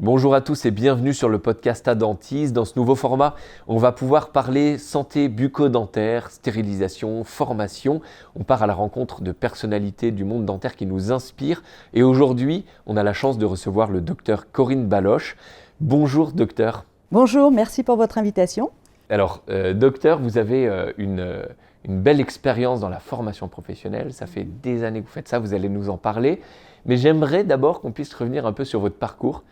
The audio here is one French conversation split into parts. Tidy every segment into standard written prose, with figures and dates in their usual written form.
Bonjour à tous et bienvenue sur le podcast Adentis. Dans ce nouveau format, on va pouvoir parler santé bucco-dentaire, stérilisation, formation. On part à la rencontre de personnalités du monde dentaire qui nous inspirent. Et aujourd'hui, on a la chance de recevoir le docteur Corinne Baloche. Bonjour docteur. Bonjour, merci pour votre invitation. Alors docteur, vous avez une belle expérience dans la formation professionnelle. Ça fait des années que vous faites ça, vous allez nous en parler. Mais j'aimerais d'abord qu'on puisse revenir un peu sur votre parcours.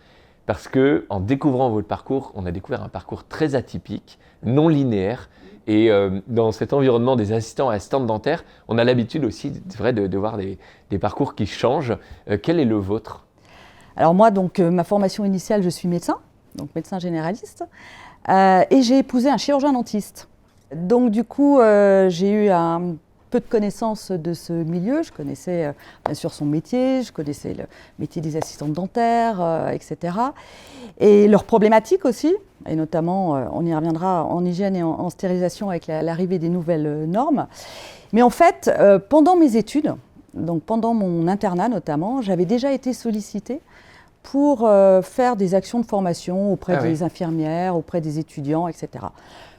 Parce qu'en découvrant votre parcours, on a découvert un parcours très atypique, non linéaire. Et dans cet environnement des assistantes dentaires, on a l'habitude aussi, c'est vrai, de voir des parcours qui changent. Quel est le vôtre ? Alors moi, ma formation initiale, je suis médecin, donc médecin généraliste, et j'ai épousé un chirurgien dentiste. Donc du coup, j'ai eu un peu de connaissances de ce milieu. Je connaissais bien sûr son métier, je connaissais le métier des assistantes dentaires, etc. Et leurs problématiques aussi, et notamment, on y reviendra, en hygiène et en stérilisation avec l'arrivée des nouvelles normes. Mais en fait, pendant mes études, donc pendant mon internat notamment, j'avais déjà été sollicitée pour faire des actions de formation auprès des infirmières, auprès des étudiants, etc.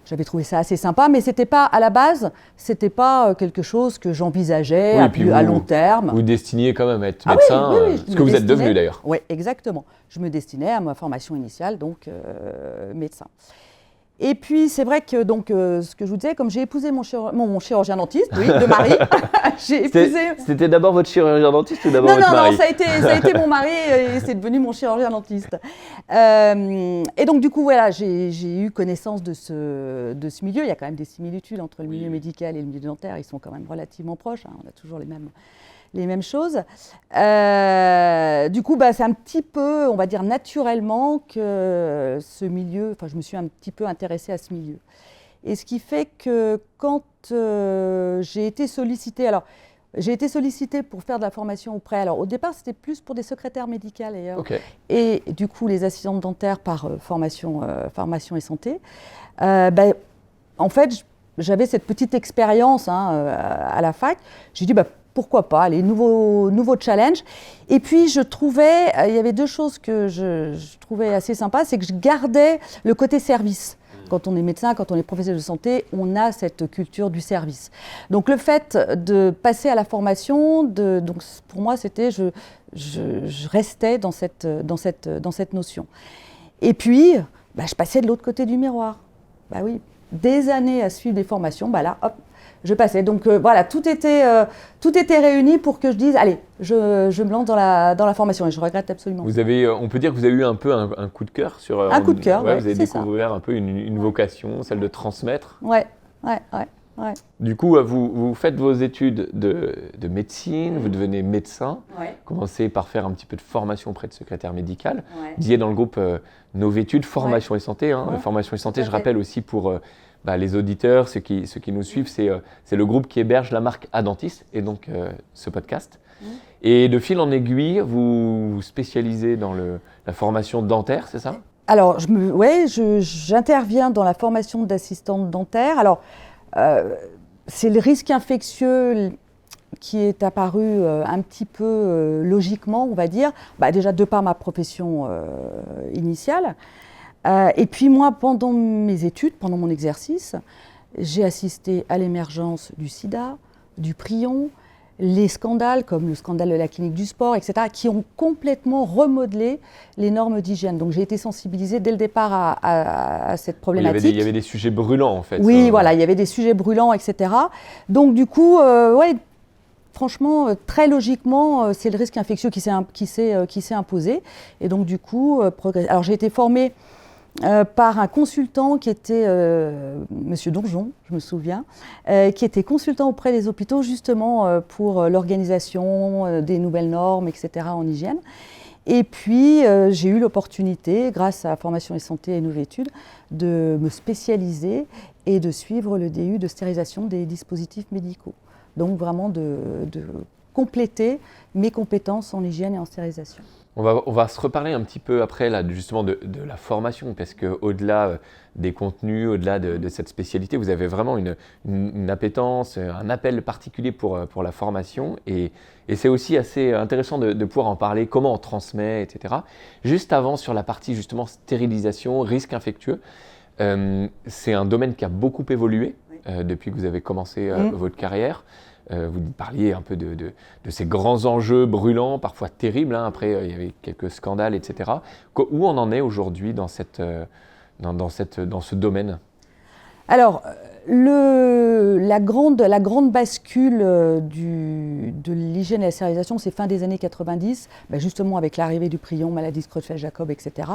J'avais trouvé ça assez sympa, mais c'était pas, à la base, c'était pas quelque chose que j'envisageais à long terme. Vous destiniez quand même à être médecin, ce que vous êtes devenu d'ailleurs. Oui, exactement. Je me destinais à ma formation initiale, donc médecin. Et puis, c'est vrai que ce que je vous disais, comme j'ai épousé mon chirurgien dentiste, oui, de mari, j'ai épousé... C'était d'abord votre chirurgien dentiste ou d'abord votre mari ? Non, ça a été mon mari et c'est devenu mon chirurgien dentiste. Et donc, du coup, voilà, j'ai eu connaissance de ce milieu. Il y a quand même des similitudes entre le milieu médical et le milieu dentaire. Ils sont quand même relativement proches. Hein. On a toujours les mêmes choses. Du coup, c'est un petit peu, on va dire naturellement, que ce milieu, je me suis un petit peu intéressée à ce milieu. Et ce qui fait que quand j'ai été sollicitée, pour faire de la formation auprès, alors au départ c'était plus pour des secrétaires médicales d'ailleurs, et du coup les assistantes dentaires par formation et santé. En fait, j'avais cette petite expérience à la fac. J'ai dit pourquoi pas, les nouveaux challenges. Et puis, il y avait deux choses que je trouvais assez sympas, c'est que je gardais le côté service. Quand on est médecin, quand on est professionnel de santé, on a cette culture du service. Donc, le fait de passer à la formation, donc pour moi, c'était, je restais dans cette notion. Et puis, je passais de l'autre côté du miroir. Oui, des années à suivre des formations, là, hop, je passais. Donc voilà, tout était réuni pour que je dise, allez, je me lance dans la formation et je regrette absolument. On peut dire que vous avez eu un peu un coup de cœur sur... Un coup de cœur, vous avez découvert un peu une vocation, celle de transmettre. Ouais. Du coup, vous faites vos études de médecine, vous devenez médecin, commencez par faire un petit peu de formation auprès de secrétaire médical. Vous disiez dans le groupe Novétudes, formation et santé. Formation et santé, je rappelle aussi pour... les auditeurs, ceux qui nous suivent, c'est le groupe qui héberge la marque Adentis et donc ce podcast. Et de fil en aiguille, vous vous spécialisez dans la formation dentaire, c'est ça ? Alors, j'interviens dans la formation d'assistante dentaire. Alors, c'est le risque infectieux qui est apparu un petit peu logiquement, on va dire, déjà de par ma profession initiale. Et puis moi, pendant mes études, pendant mon exercice, j'ai assisté à l'émergence du sida, du prion, les scandales comme le scandale de la clinique du sport, etc., qui ont complètement remodelé les normes d'hygiène. Donc j'ai été sensibilisée dès le départ à cette problématique. Il y avait des sujets brûlants en fait. Oui, voilà, il y avait des sujets brûlants, etc. Donc du coup, franchement, très logiquement, c'est le risque infectieux qui s'est imposé. Et donc du coup, alors j'ai été formée par un consultant qui était Monsieur Donjon, je me souviens, qui était consultant auprès des hôpitaux justement pour l'organisation des nouvelles normes, etc. en hygiène. Et puis j'ai eu l'opportunité, grâce à Formation et Santé et Novétudes, de me spécialiser et de suivre le DU de stérilisation des dispositifs médicaux. Donc vraiment de compléter mes compétences en hygiène et en stérilisation. On va se reparler un petit peu après là, justement de la formation, parce qu'au-delà des contenus, au-delà de cette spécialité, vous avez vraiment une appétence, un appel particulier pour la formation. Et c'est aussi assez intéressant de pouvoir en parler, comment on transmet, etc. Juste avant, sur la partie justement stérilisation, risque infectieux, c'est un domaine qui a beaucoup évolué depuis que vous avez commencé votre carrière. Vous parliez un peu de ces grands enjeux brûlants, parfois terribles. Après, il y avait quelques scandales, etc. Où on en est aujourd'hui dans ce domaine? Alors, la grande bascule de l'hygiène et la stérilisation, c'est fin des années 90, justement avec l'arrivée du prion, maladie de Creutzfeldt-Jakob, etc.,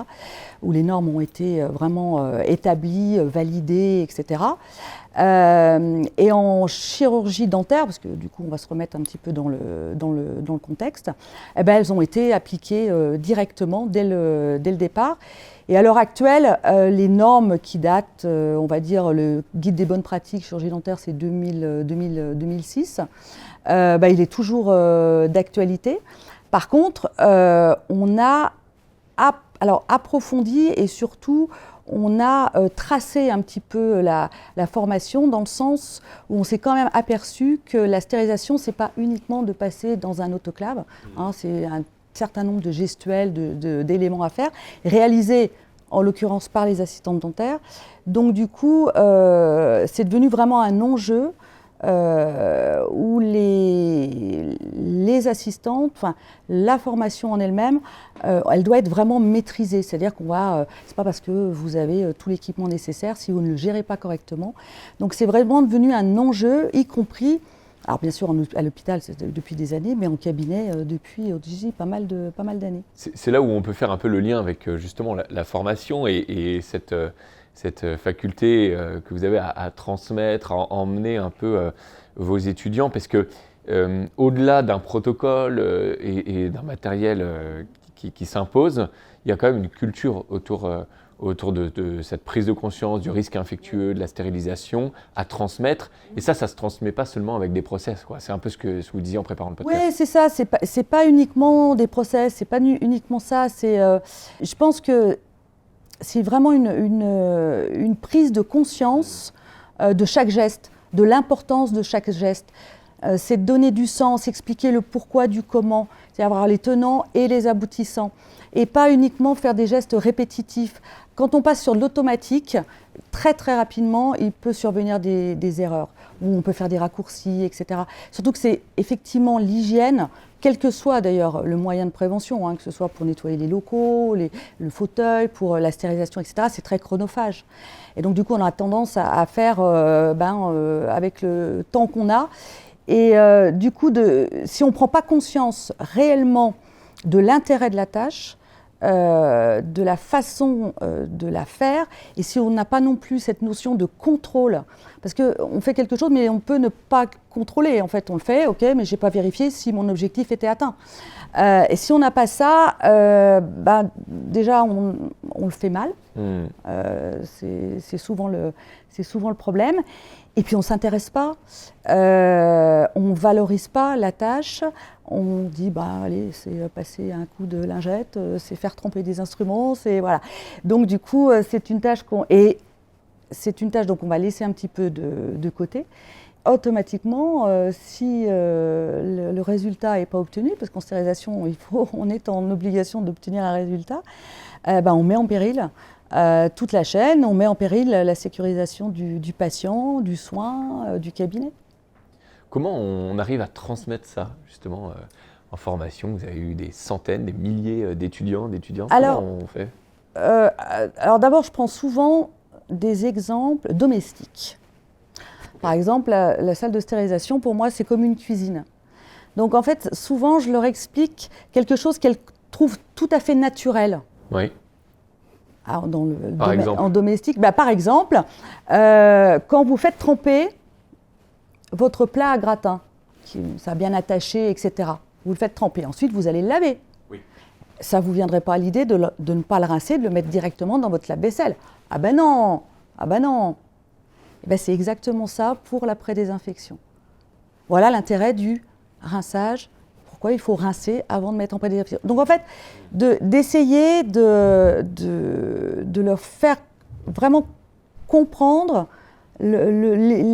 où les normes ont été vraiment établies, validées, etc. Et en chirurgie dentaire, parce que du coup on va se remettre un petit peu dans le contexte, elles ont été appliquées directement dès le départ. Et à l'heure actuelle, les normes qui datent, on va dire le guide des bonnes pratiques chirurgie dentaire, c'est 2006, il est toujours d'actualité. Par contre, on a approfondi et surtout on a tracé un petit peu la formation dans le sens où on s'est quand même aperçu que la stérilisation, ce n'est pas uniquement de passer dans un autoclave, c'est un certain nombre de gestuels, d'éléments à faire, réalisés en l'occurrence par les assistantes dentaires. Donc du coup, c'est devenu vraiment un enjeu où les assistantes, la formation en elle-même, elle doit être vraiment maîtrisée. C'est-à-dire qu'on va, c'est pas parce que vous avez tout l'équipement nécessaire si vous ne le gérez pas correctement. Donc c'est vraiment devenu un enjeu, y compris, alors bien sûr à l'hôpital depuis des années, mais en cabinet depuis pas mal d'années. C'est là où on peut faire un peu le lien avec justement la formation et cette faculté que vous avez à transmettre, à emmener un peu vos étudiants, parce que au-delà d'un protocole et d'un matériel qui s'impose, il y a quand même une culture autour de cette prise de conscience du risque infectieux, de la stérilisation à transmettre. Et ça ne se transmet pas seulement avec des process, quoi. C'est un peu ce que vous disiez en préparant le podcast. Oui, c'est ça. C'est pas uniquement des process, c'est pas uniquement ça. Je pense que c'est vraiment une prise de conscience de chaque geste, de l'importance de chaque geste. C'est de donner du sens, expliquer le pourquoi du comment, c'est avoir les tenants et les aboutissants. Et pas uniquement faire des gestes répétitifs. Quand on passe sur l'automatique, très très rapidement, il peut survenir des erreurs, où on peut faire des raccourcis, etc. Surtout que c'est effectivement l'hygiène, quel que soit d'ailleurs le moyen de prévention, que ce soit pour nettoyer les locaux, le fauteuil, pour la stérilisation, etc., c'est très chronophage. Et donc du coup, on a tendance à faire avec le temps qu'on a. Et du coup, si on ne prend pas conscience réellement de l'intérêt de la tâche, de la façon de la faire, et si on n'a pas non plus cette notion de contrôle, parce qu'on fait quelque chose mais on peut ne pas contrôler, en fait on le fait, ok, mais je n'ai pas vérifié si mon objectif était atteint. Et si on n'a pas ça, déjà on le fait mal, c'est souvent le problème. Et puis on ne s'intéresse pas, on ne valorise pas la tâche, on dit allez, c'est passer un coup de lingette, c'est faire tremper des instruments, c'est voilà. Donc du coup c'est une tâche donc on va laisser un petit peu de côté. Automatiquement, si le résultat n'est pas obtenu, parce qu'en stérilisation on est en obligation d'obtenir un résultat, on met en péril toute la chaîne, on met en péril la sécurisation du patient, du soin, du cabinet. Comment on arrive à transmettre ça, justement, en formation? Vous avez eu des centaines, des milliers d'étudiants, d'étudiantes. Comment on fait? Alors d'abord, je prends souvent des exemples domestiques. Par exemple, la salle de stérilisation, pour moi, c'est comme une cuisine. Donc en fait, souvent, je leur explique quelque chose qu'elles trouvent tout à fait naturel. Oui. Alors, en domestique, par exemple, quand vous faites tremper votre plat à gratin, ça a bien attaché, etc., vous le faites tremper. Ensuite, vous allez le laver. Oui. Ça ne vous viendrait pas à l'idée de ne pas le rincer, de le mettre directement dans votre lave-vaisselle. Ah ben non. C'est exactement ça pour la pré-désinfection. Voilà l'intérêt du rinçage. pourquoi il faut rincer avant de mettre en préservatif. Donc en fait, d'essayer de leur faire vraiment comprendre l'intérêt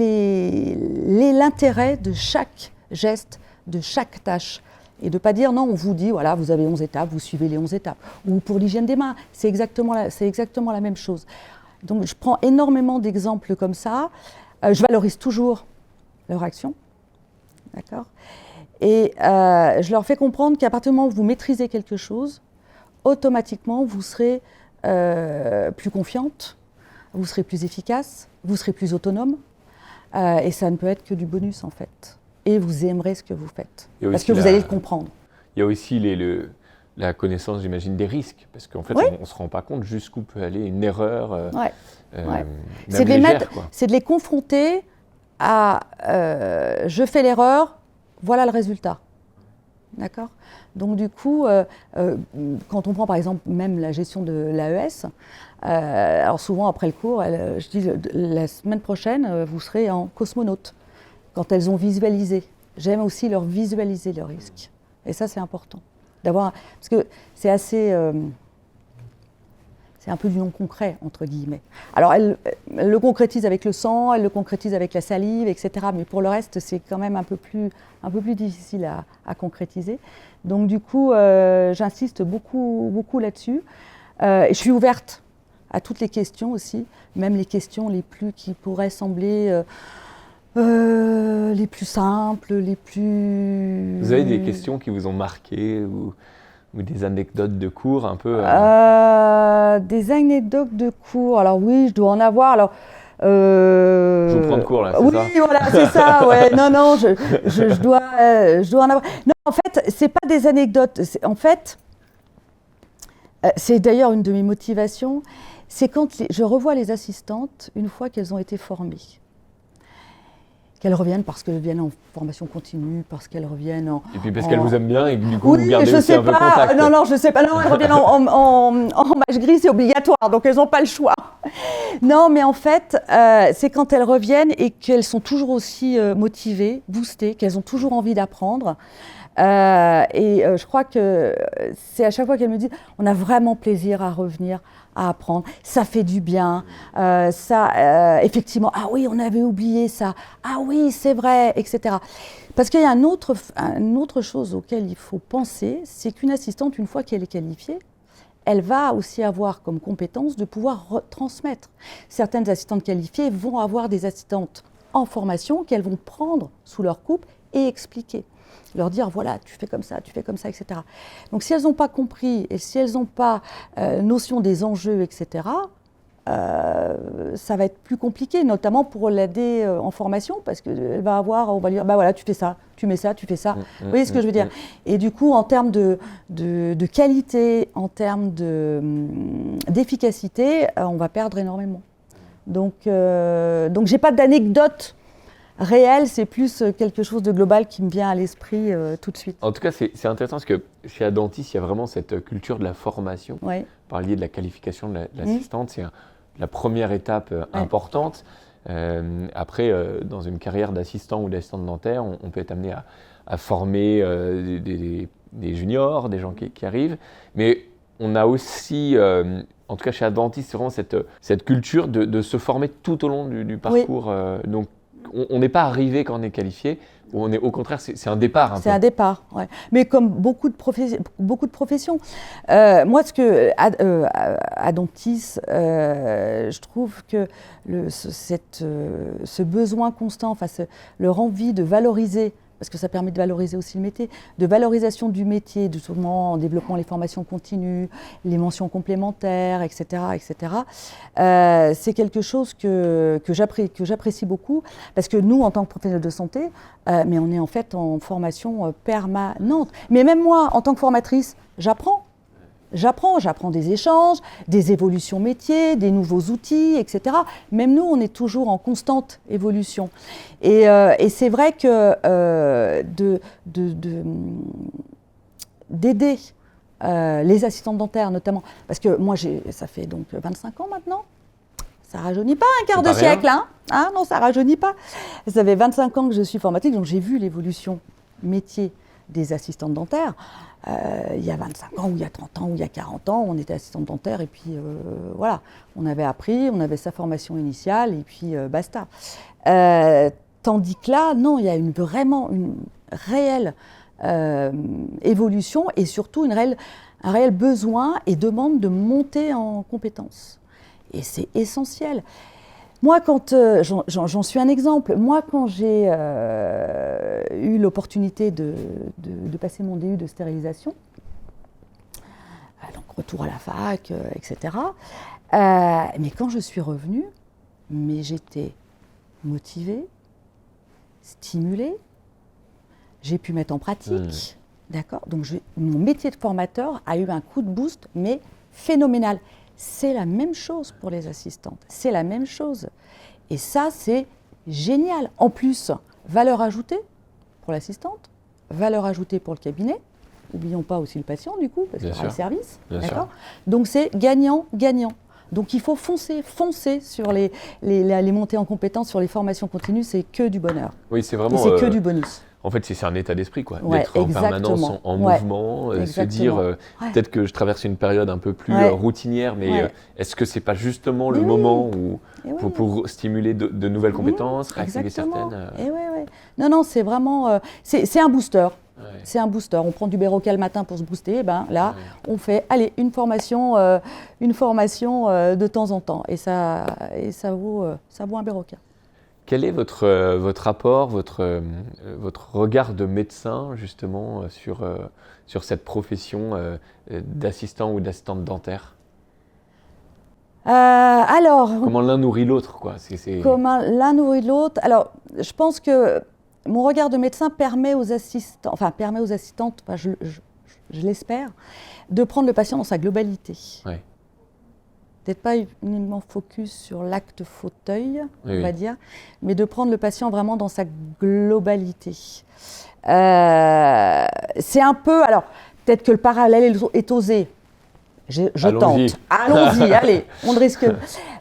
de chaque geste, de chaque tâche. Et de ne pas dire, non, on vous dit, voilà, vous avez 11 étapes, vous suivez les 11 étapes. Ou pour l'hygiène des mains, c'est exactement la même chose. Donc je prends énormément d'exemples comme ça. Je valorise toujours leur action. D'accord ? Et je leur fais comprendre qu'à partir du moment où vous maîtrisez quelque chose, automatiquement, vous serez plus confiante, vous serez plus efficace, vous serez plus autonome. Et ça ne peut être que du bonus, en fait. Et vous aimerez ce que vous faites, parce que vous allez le comprendre. Il y a aussi la connaissance, j'imagine, des risques, parce qu'en fait, on ne se rend pas compte jusqu'où peut aller une erreur, c'est de les confronter à je fais l'erreur, voilà le résultat. D'accord ? Donc du coup, quand on prend par exemple même la gestion de l'AES, alors souvent après le cours, je dis la semaine prochaine, vous serez en cosmonaute. Quand elles ont visualisé. J'aime aussi leur visualiser leurs risques. Et ça, c'est important. Parce que c'est assez... c'est un peu du non concret, entre guillemets. Alors, elles le concrétisent avec le sang, elles le concrétisent avec la salive, etc. Mais pour le reste, c'est quand même un peu plus difficile à concrétiser. Donc, du coup, j'insiste beaucoup là-dessus. Et je suis ouverte à toutes les questions aussi, même les questions qui pourraient sembler... les plus simples, les plus... Vous avez des questions qui vous ont marqué ou des anecdotes de cours un peu Des anecdotes de cours, alors oui, je dois en avoir. Alors, je vous prends de cours là, c'est ça ? Oui, voilà, c'est ça, ouais. Non, je dois en avoir. Non, en fait, c'est pas des anecdotes. En fait, c'est d'ailleurs une de mes motivations, c'est quand je revois les assistantes une fois qu'elles ont été formées. Qu'elles reviennent parce qu'elles viennent en formation continue, parce qu'elles reviennent en... Et puis parce qu'elles vous aiment bien et que du coup, vous gardez aussi un peu contact. Non, je sais pas. Non, elles reviennent en match gris, c'est obligatoire, donc elles n'ont pas le choix. Non, mais en fait, c'est quand elles reviennent et qu'elles sont toujours aussi motivées, boostées, qu'elles ont toujours envie d'apprendre. Je crois que c'est à chaque fois qu'elles me disent on a vraiment plaisir à revenir, à apprendre, ça fait du bien, effectivement, ah oui, on avait oublié ça, ah oui, c'est vrai, etc. Parce qu'il y a une autre chose auquel il faut penser, c'est qu'une assistante, une fois qu'elle est qualifiée, elle va aussi avoir comme compétence de pouvoir transmettre. Certaines assistantes qualifiées vont avoir des assistantes en formation qu'elles vont prendre sous leur coupe et expliquer. Leur dire, voilà, tu fais comme ça, etc. Donc si elles n'ont pas compris et si elles n'ont pas notion des enjeux, etc., ça va être plus compliqué, notamment pour l'aider en formation, parce qu'elle va avoir, on va lui dire, bah voilà, tu fais ça, tu mets ça, tu fais ça. Vous voyez ce que je veux dire ? Et du coup, en termes de qualité, en termes d'efficacité, on va perdre énormément. Donc j'ai pas d'anecdote réel, c'est plus quelque chose de global qui me vient à l'esprit tout de suite. En tout cas, c'est intéressant parce que chez Adentis, il y a vraiment cette culture de la formation. Oui. Vous parliez de la qualification de l'assistante, c'est la première étape importante. Après, dans une carrière d'assistant ou d'assistante dentaire, on peut être amené à former des juniors, des gens qui arrivent. Mais on a aussi, en tout cas chez Adentis, c'est vraiment cette culture de se former tout au long du parcours. Oui. Donc, on n'est pas arrivé quand on est qualifié, au contraire, c'est un départ. C'est un départ, ouais. Mais comme beaucoup de professions. Moi, Adentis, je trouve que ce besoin constant, leur envie de valoriser, parce que ça permet de valoriser aussi le métier, de valorisation du métier, en développant les formations continues, les mentions complémentaires, etc., c'est quelque chose que j'apprécie beaucoup, parce que nous, en tant que professionnels de santé, mais on est en fait en formation permanente. Mais même moi, en tant que formatrice, j'apprends des échanges, des évolutions métiers, des nouveaux outils, etc. Même nous, on est toujours en constante évolution. Et c'est vrai que d'aider les assistantes dentaires, notamment, parce que moi, ça fait donc 25 ans maintenant. Ça ne rajeunit pas un quart de siècle, hein ? Non, ça ne rajeunit pas. Ça fait 25 ans que je suis formatrice, donc j'ai vu l'évolution métier des assistantes dentaires. Il y a 25 ans, ou il y a 30 ans, ou il y a 40 ans, on était assistante dentaire et puis voilà, on avait appris, on avait sa formation initiale et puis basta. Tandis que là, non, il y a vraiment une réelle évolution et surtout un réel besoin et demande de monter en compétences. Et c'est essentiel. Moi, j'en suis un exemple, moi quand j'ai eu l'opportunité de passer mon DU de stérilisation, donc retour à la fac, etc. Mais quand je suis revenue, mais j'étais motivée, stimulée, j'ai pu mettre en pratique, d'accord ? Donc mon métier de formateur a eu un coup de boost, mais phénoménal. C'est la même chose pour les assistantes, c'est la même chose. Et ça, c'est génial. En plus, valeur ajoutée pour l'assistante, valeur ajoutée pour le cabinet. N'oublions pas aussi le patient, du coup, parce qu'il y aura le service. D'accord ? Donc c'est gagnant-gagnant. Donc il faut foncer sur les montées en compétences, sur les formations continues, c'est que du bonheur. Oui, c'est vraiment. Et c'est que du bonus. En fait, c'est un état d'esprit, quoi. Ouais, d'être en permanence en mouvement, se dire peut-être que je traverse une période un peu plus routinière, mais est-ce que c'est pas justement le moment où, pour stimuler de nouvelles compétences, réactiver certaines Non, c'est vraiment c'est un booster. C'est un booster. On prend du Béroca le matin pour se booster. Ben là, on fait une formation de temps en temps, et ça vaut un Béroca. Quel est votre rapport, votre regard de médecin justement sur cette profession d'assistant ou d'assistante dentaire ? Alors, comment l'un nourrit l'autre, quoi. Comment l'un nourrit l'autre. Alors, je pense que mon regard de médecin permet aux assistantes, je l'espère, de prendre le patient dans sa globalité. Ouais. Peut-être pas uniquement focus sur l'acte fauteuil, on va dire, mais de prendre le patient vraiment dans sa globalité. C'est un peu, alors peut-être que le parallèle est osé. Je tente. Allons-y, allez, on ne risque.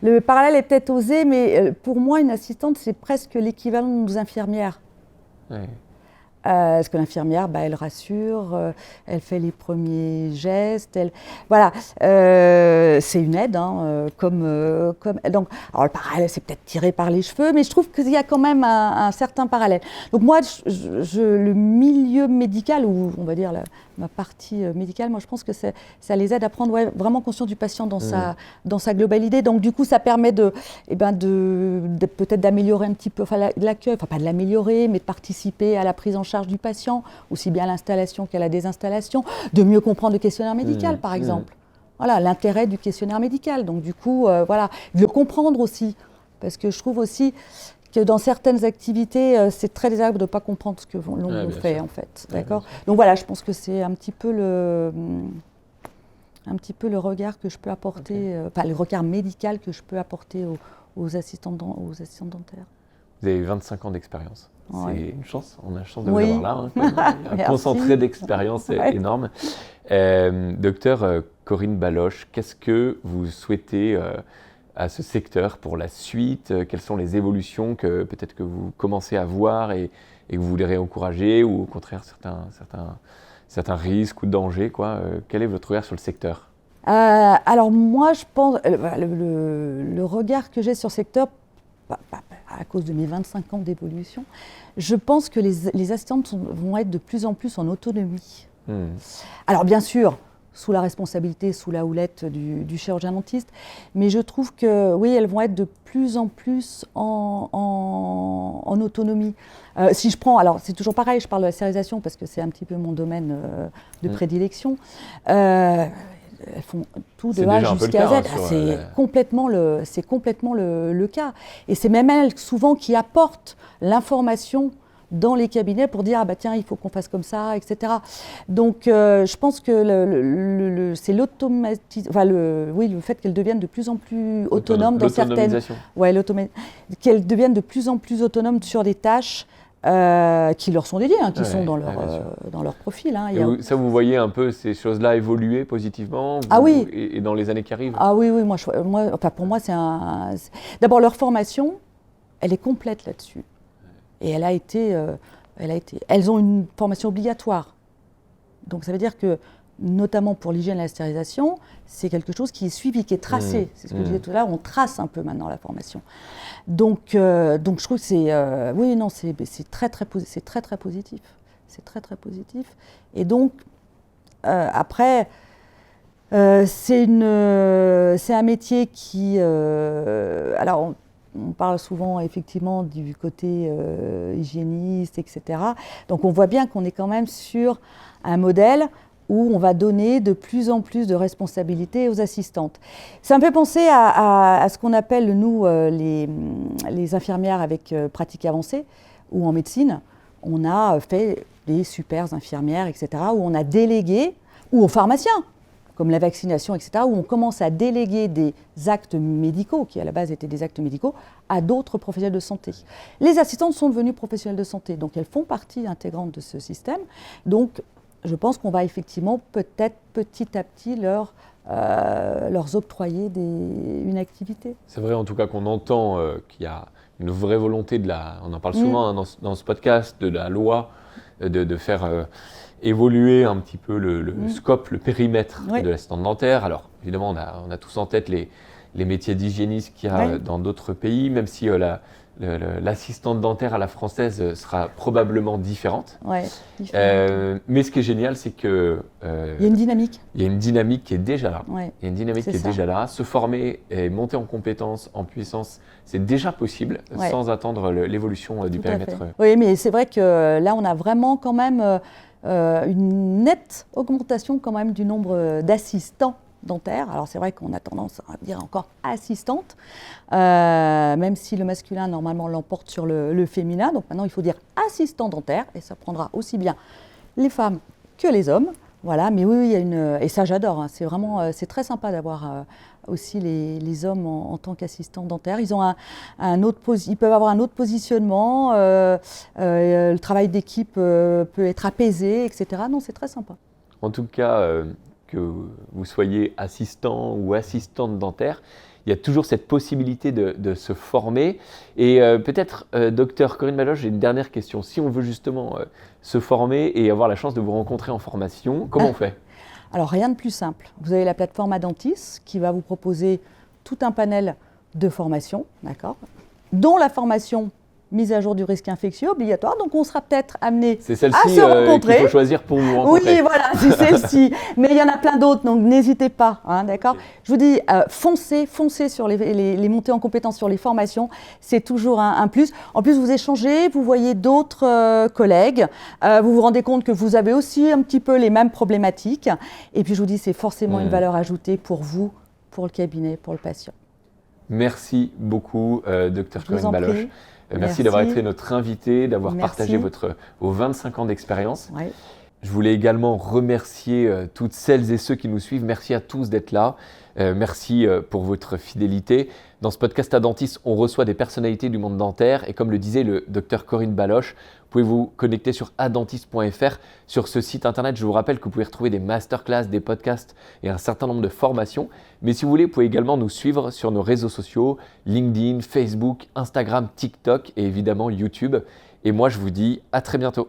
Le parallèle est peut-être osé, mais pour moi, une assistante, c'est presque l'équivalent de nos infirmières. Ouais. Parce que l'infirmière, elle rassure, elle fait les premiers gestes, voilà, c'est une aide, donc, alors le parallèle, c'est peut-être tiré par les cheveux, mais je trouve qu'il y a quand même un certain parallèle. Donc moi, le milieu médical, ou on va dire ma partie médicale, moi je pense que ça les aide à prendre vraiment conscience du patient dans sa globalité. Donc du coup, ça permet de peut-être d'améliorer un petit peu l'accueil, pas de l'améliorer, mais de participer à la prise en charge du patient, aussi bien à l'installation qu'à la désinstallation, de mieux comprendre le questionnaire médical, par exemple. Voilà, l'intérêt du questionnaire médical. Donc du coup, de le comprendre aussi, parce que je trouve aussi que dans certaines activités, c'est très désagréable de ne pas comprendre ce que l'on fait, sûr. En fait. D'accord ? Donc voilà, je pense que c'est un petit peu le regard que je peux apporter, le regard médical que je peux apporter aux assistants dentaires. Vous avez 25 ans d'expérience. Ouais. C'est une chance, on a la chance de vous avoir là. Un concentré d'expérience énorme. Docteur Corinne Baloche, qu'est-ce que vous souhaitez à ce secteur pour la suite ? Quelles sont les évolutions que peut-être que vous commencez à voir et que vous voulez encourager, ou au contraire certains risques ou dangers, quoi. Quel est votre regard sur le secteur ? Alors moi, je pense, le regard que j'ai sur le secteur, à cause de mes 25 ans d'évolution, je pense que les assistantes vont être de plus en plus en autonomie. Alors bien sûr, sous la responsabilité, sous la houlette du chirurgien dentiste, mais je trouve que oui, elles vont être de plus en plus en autonomie. Si je prends, alors c'est toujours pareil, je parle de la stérilisation parce que c'est un petit peu mon domaine de prédilection. Elles font tout de A jusqu'à Z. C'est complètement le cas. Et c'est même elles souvent qui apportent l'information dans les cabinets pour dire tiens, il faut qu'on fasse comme ça, etc. Donc je pense que c'est le fait qu'elles deviennent de plus en plus autonomes dans certaines, qu'elles deviennent de plus en plus autonomes sur des tâches qui leur sont dédiées, qui sont dans leur profil. Ça, vous voyez un peu ces choses-là évoluer positivement et dans les années qui arrivent ? Ah oui, pour moi, d'abord, leur formation, elle est complète là-dessus. Et elles ont une formation obligatoire Donc ça veut dire que, notamment pour l'hygiène et la stérilisation, c'est quelque chose qui est suivi, qui est tracé. C'est ce que je disais tout à l'heure, on trace un peu maintenant la formation. Donc je trouve que c'est très très positif. C'est très très positif. Et donc, après, c'est un métier qui... alors, on parle souvent effectivement du côté hygiéniste, etc. Donc on voit bien qu'on est quand même sur un modèle où on va donner de plus en plus de responsabilités aux assistantes. Ça me fait penser à ce qu'on appelle, nous, les infirmières avec pratique avancée, ou en médecine, on a fait des super infirmières, etc., où on a délégué, ou aux pharmaciens, comme la vaccination, etc., où on commence à déléguer des actes médicaux, qui à la base étaient des actes médicaux, à d'autres professionnels de santé. Les assistantes sont devenues professionnelles de santé, donc elles font partie intégrante de ce système. Donc, je pense qu'on va effectivement peut-être petit à petit leur octroyer une activité. C'est vrai en tout cas qu'on entend qu'il y a une vraie volonté on en parle souvent dans ce podcast, de la loi, de faire évoluer un petit peu le scope, le périmètre de l'assistante dentaire. Alors évidemment on a tous en tête les métiers d'hygiéniste qu'il y a dans d'autres pays, même si l'assistante dentaire à la française sera probablement différente. Mais ce qui est génial, c'est que il y a une dynamique. Il y a une dynamique qui est déjà là. Il y a une dynamique qui est déjà là. Se former et monter en compétences, en puissance, c'est déjà possible sans attendre l'évolution du périmètre. Oui, mais c'est vrai que là, on a vraiment quand même une nette augmentation quand même du nombre d'assistants dentaire. Alors c'est vrai qu'on a tendance à dire encore assistante, même si le masculin normalement l'emporte sur le féminin. Donc maintenant il faut dire assistant dentaire et ça prendra aussi bien les femmes que les hommes. Voilà, mais oui, il y a et ça j'adore. C'est vraiment, c'est très sympa d'avoir aussi les hommes en tant qu'assistants dentaires. Ils ont ils peuvent avoir un autre positionnement. Le travail d'équipe peut être apaisé, etc. Non, c'est très sympa. En tout cas. Que vous soyez assistant ou assistante dentaire, il y a toujours cette possibilité de se former. Et peut-être, docteur Corinne Baloche, j'ai une dernière question. Si on veut justement se former et avoir la chance de vous rencontrer en formation, comment on fait ? Alors, rien de plus simple. Vous avez la plateforme Adentis qui va vous proposer tout un panel de formations, d'accord, dont la formation mise à jour du risque infectieux obligatoire, donc on sera peut-être amené à se rencontrer. Qu'il faut choisir pour vous rencontrer. Oui, voilà, c'est celle-ci. Mais il y en a plein d'autres, donc n'hésitez pas, d'accord. Okay. Je vous dis, foncez sur les montées en compétences sur les formations, c'est toujours un plus. En plus, vous échangez, vous voyez d'autres collègues, vous vous rendez compte que vous avez aussi un petit peu les mêmes problématiques. Et puis je vous dis, c'est forcément une valeur ajoutée pour vous, pour le cabinet, pour le patient. Merci beaucoup, docteur Corinne Baloche. Merci d'avoir été notre invité, d'avoir partagé vos 25 ans d'expérience. Ouais. Je voulais également remercier toutes celles et ceux qui nous suivent. Merci à tous d'être là. Merci pour votre fidélité. Dans ce podcast Adentis, on reçoit des personnalités du monde dentaire. Et comme le disait le docteur Corinne Baloche, vous pouvez vous connecter sur adentis.fr. Sur ce site internet, je vous rappelle que vous pouvez retrouver des masterclass, des podcasts et un certain nombre de formations. Mais si vous voulez, vous pouvez également nous suivre sur nos réseaux sociaux, LinkedIn, Facebook, Instagram, TikTok et évidemment YouTube. Et moi, je vous dis à très bientôt.